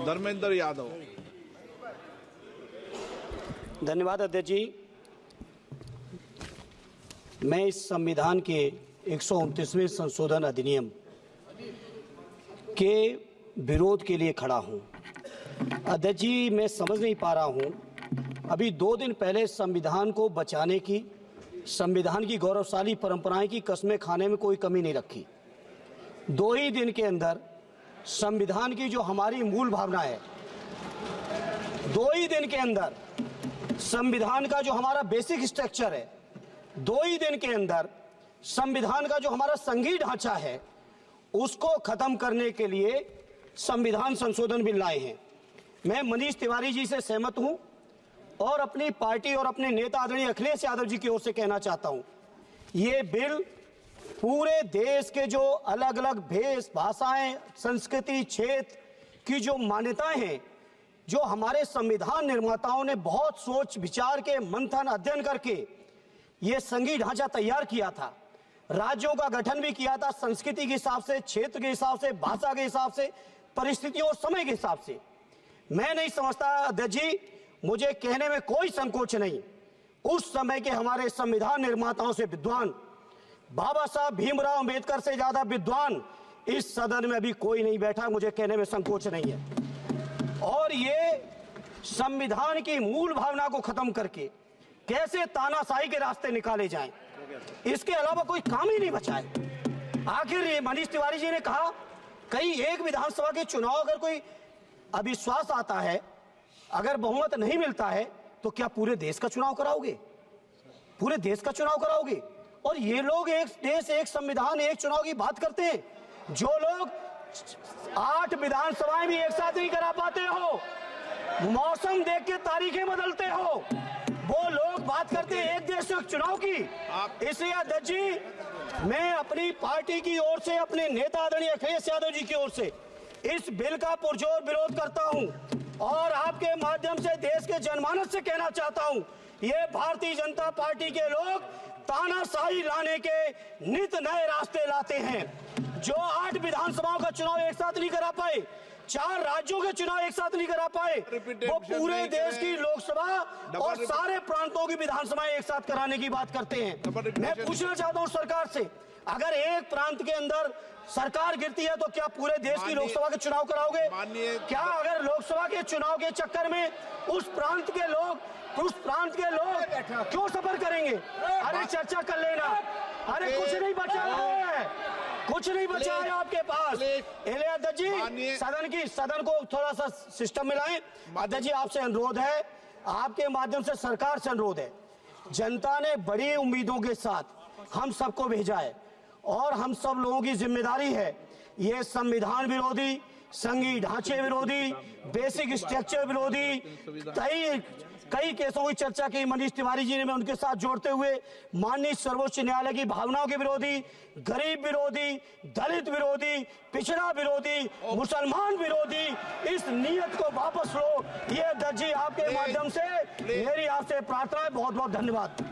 धर्मेंद्र यादव। धन्यवाद अध्यक्ष जी। मैं इस संविधान के 129वें संशोधन अधिनियम के विरोध के लिए खड़ा हूं। अध्यक्ष जी, मैं समझ नहीं पा रहा हूं, अभी 2 दिन पहले संविधान को बचाने की, संविधान की गौरवशाली परंपराएं की कस्में खाने में कोई कमी नहीं रखी। 2 ही दिन के अंदर संविधान की जो हमारी मूल भावना है, 2 ही दिन के अंदर संविधान का जो हमारा बेसिक स्ट्रक्चर है, 2 ही दिन के अंदर संविधान का जो हमारा संघीय ढांचा है, उसको खत्म करने के लिए संविधान संशोधन बिल लाए हैं। मैं मनीष तिवारी जी से सहमत हूं और अपनी पार्टी और अपने नेता आदरणीय अखिलेश यादव जी की ओर से कहना चाहता हूं, ये बिल पूरे देश के जो अलग अलग भेष, भाषाएं, संस्कृति, क्षेत्र की जो मान्यताएं हैं, जो हमारे संविधान निर्माताओं ने बहुत सोच विचार के मंथन अध्ययन करके ये संघीय ढांचा तैयार किया था, राज्यों का गठन भी किया था, संस्कृति के हिसाब से, क्षेत्र के हिसाब से, भाषा के हिसाब से, परिस्थितियों और समय के हिसाब से। मैं नहीं समझता अध्यक्ष जी, मुझे कहने में कोई संकोच नहीं, उस समय के हमारे संविधान निर्माताओं से विद्वान, बाबा साहब भीमराव अंबेडकर से ज्यादा विद्वान इस सदन में अभी कोई नहीं बैठा, मुझे कहने में संकोच नहीं है। और ये संविधान की मूल भावना को खत्म करके कैसे तानाशाही के रास्ते निकाले जाएं, इसके अलावा कोई काम ही नहीं बचा है। आखिर ये मनीष तिवारी जी ने कहा, कहीं एक विधानसभा के चुनाव अगर कोई अविश्वास आता है, अगर बहुमत नहीं मिलता है, तो क्या पूरे देश का चुनाव कराओगे? पूरे देश का चुनाव कराओगे? और ये लोग एक देश, एक संविधान, एक चुनाव की बात करते हैं। जो लोग 8 विधानसभाएं भी एक साथ नहीं करा पाते हो, मौसम देख के तारीखें बदलते हो, वो लोग बात करते हैं एक देश एक चुनाव की। इसलिए अध्यक्ष जी, मैं अपनी पार्टी की ओर से, अपने नेता आदरणीय अखिलेश यादव जी की ओर से इस बिल का पुरजोर विरोध करता हूं और आपके माध्यम से देश के जनमानस से कहना चाहता हूं, ये भारतीय जनता पार्टी के लोग तानाशाही लाने के नित नए रास्ते लाते हैं। जो 8 विधानसभाओं का चुनाव एक साथ नहीं करा पाए, 4 राज्यों के चुनाव एक साथ नहीं करा पाए, वो पूरे देश की लोकसभा और सारे प्रांतों की विधानसभाएं एक साथ कराने की बात करते हैं। मैं पूछना चाहता हूं सरकार से, अगर एक प्रांत के अंदर सरकार गिरती है तो क्या पूरे देश की लोकसभा के चुनाव कराओगे? क्या अगर लोकसभा के चुनाव के चक्कर में उस प्रांत के लोग क्यों सफर करेंगे? अरे चर्चा कर लेना। अरे कुछ नहीं बचा है, कुछ नहीं बचा है आपके पास। अध्यक्ष जी, सदन को थोड़ा सा सिस्टम में लाएं। अध्यक्ष जी, आपसे अनुरोध है, आपके माध्यम से सरकार से अनुरोध है, जनता ने बड़ी उम्मीदों के साथ हम सबको भेजा है और हम सब लोगों की जिम्मेदारी है, ये संविधान विरोधी, संघीय ढांचे विरोधी, बेसिक स्ट्रक्चर विरोधी कई केसों की चर्चा की मनीष तिवारी जी ने, मैं उनके साथ जोड़ते हुए माननीय सर्वोच्च न्यायालय की भावनाओं के विरोधी, गरीब विरोधी, दलित विरोधी, पिछड़ा विरोधी, मुसलमान विरोधी, इस नीयत को वापस लो। ये अध्यक्ष जी, आपके माध्यम से मेरी आपसे प्रार्थना है। बहुत बहुत धन्यवाद।